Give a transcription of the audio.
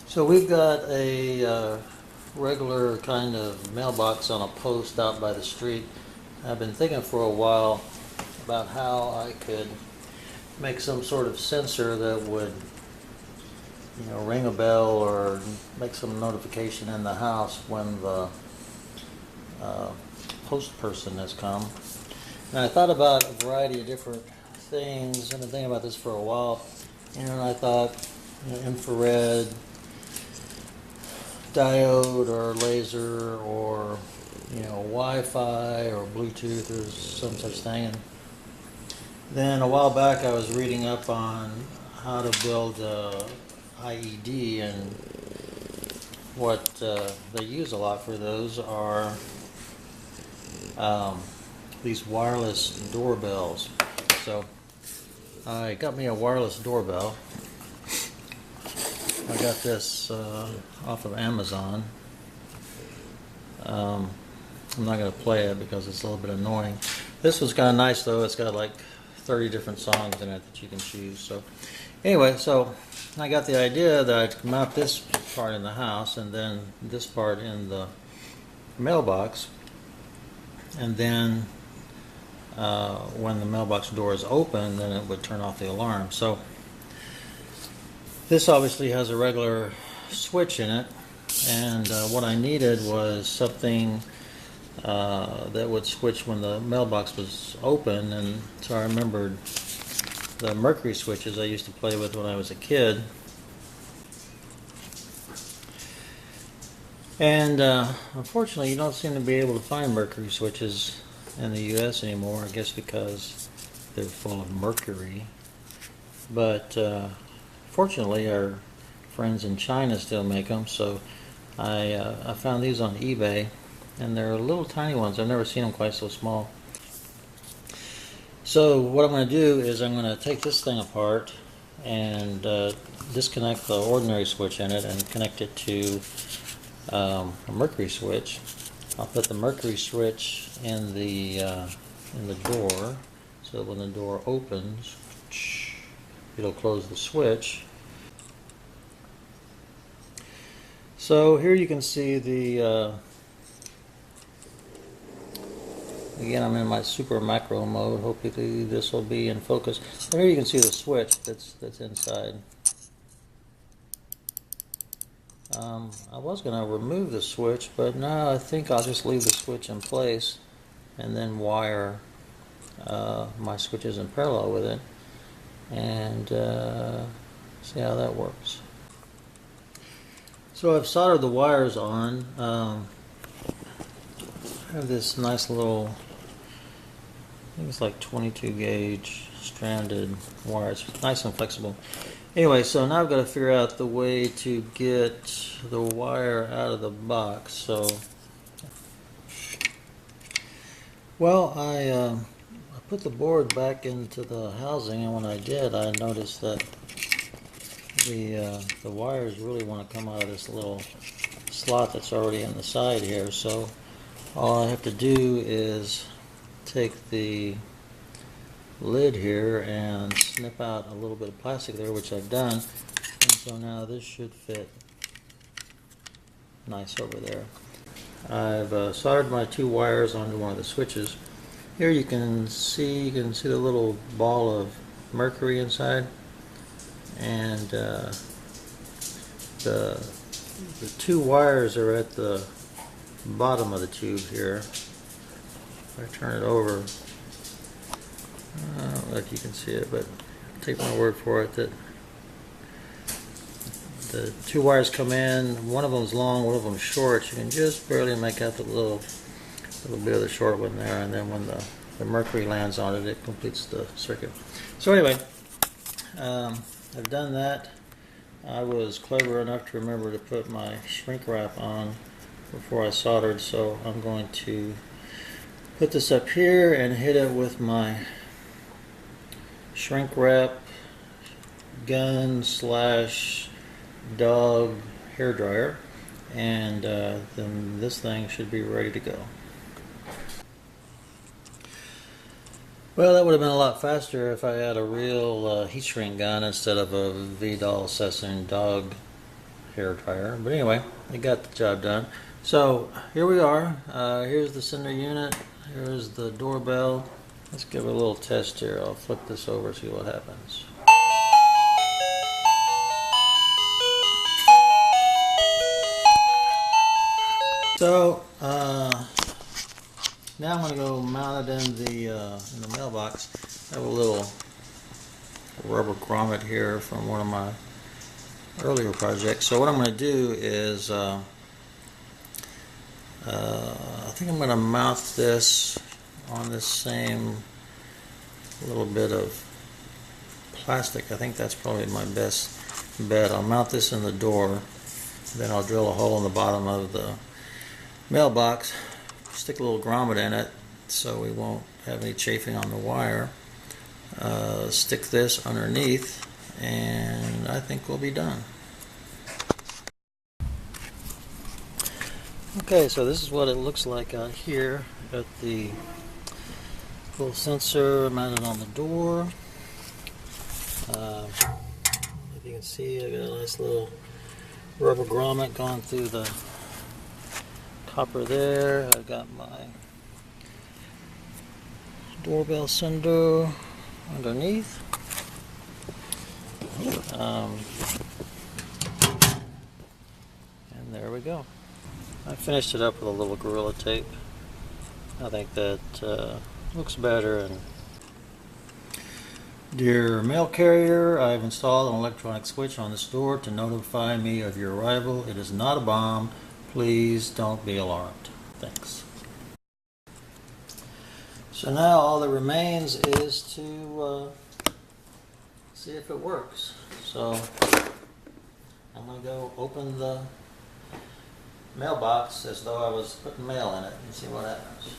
So we've got a regular kind of mailbox on a post out by the street. I've been thinking for a while about how I could make some sort of sensor that would, ring a bell or make some notification in the house when the post person has come. And I thought about a variety of different things. I've been thinking about this for a while, and I thought infrared, diode or laser, or Wi-Fi or Bluetooth or some such thing. And then a while back I was reading up on how to build a IED, and what they use a lot for those are these wireless doorbells. So I got me a wireless doorbell. I got this off of Amazon. I'm not going to play it because it's a little bit annoying. This one's kind of nice though. It's got like 30 different songs in it that you can choose. So anyway, so I got the idea that I'd mount this part in the house and then this part in the mailbox, and then when the mailbox door is open, then it would turn off the alarm. So this obviously has a regular switch in it, and what I needed was something that would switch when the mailbox was open. And so I remembered the mercury switches I used to play with when I was a kid. And unfortunately you don't seem to be able to find mercury switches in the US anymore, I guess because they're full of mercury. But fortunately our friends in China still make them, so I found these on eBay, and they're little tiny ones. I've never seen them quite so small. So what I'm going to do is I'm going to take this thing apart and disconnect the ordinary switch in it and connect it to a mercury switch. I'll put the mercury switch in the door, so when the door opens, it'll close the switch. So here you can see the again, I'm in my super macro mode. Hopefully this will be in focus. And here you can see the switch that's inside. I was going to remove the switch, but no, I think I'll just leave the switch in place and then wire my switches in parallel with it, and see how that works. So I've soldered the wires on. I have this nice little, I think it's like 22 gauge stranded wire. It's nice and flexible. Anyway, so now I've got to figure out the way to get the wire out of the box. So, well, I put the board back into the housing, and when I did, I noticed that the wires really want to come out of this little slot that's already in the side here. So all I have to do is take the lid here and snip out a little bit of plastic there, which I've done, and so now this should fit nice over there. I've soldered my two wires onto one of the switches. Here you can see the little ball of mercury inside, and the two wires are at the bottom of the tube here. If I turn it over, I don't know if you can see it, but take my word for it that the two wires come in. One of them's long, one of them's short. You can just barely make out the little bit of the short one there, and then when the mercury lands on it, it completes the circuit. So anyway, I've done that. I was clever enough to remember to put my shrink wrap on before I soldered, so I'm going to put this up here and hit it with my shrink wrap gun slash dog hair dryer, and then this thing should be ready to go. Well, that would have been a lot faster if I had a real heat shrink gun instead of a Vidal Sassoon dog hair dryer. But anyway, it got the job done. So here we are. Here's the sender unit. Here's the doorbell. Let's give it a little test here. I'll flip this over, see what happens. So now I'm going to go mount it in the mailbox. I have a little rubber grommet here from one of my earlier projects. So what I'm going to do is I think I'm going to mount this on this same little bit of plastic. I think that's probably my best bet. I'll mount this in the door, then I'll drill a hole in the bottom of the mailbox, stick a little grommet in it so we won't have any chafing on the wire. Stick this underneath, and I think we'll be done. Okay, so this is what it looks like out here. Got the little sensor mounted on the door. If you can see, I got a nice little rubber grommet going through the copper there. I've got my doorbell sender underneath. And there we go. I finished it up with a little Gorilla Tape. I think that looks better. And dear mail carrier, I've installed an electronic switch on this door to notify me of your arrival. It is not a bomb. Please don't be alarmed. Thanks. So now all that remains is to see if it works. So I'm going to go open the mailbox as though I was putting mail in it and see what happens.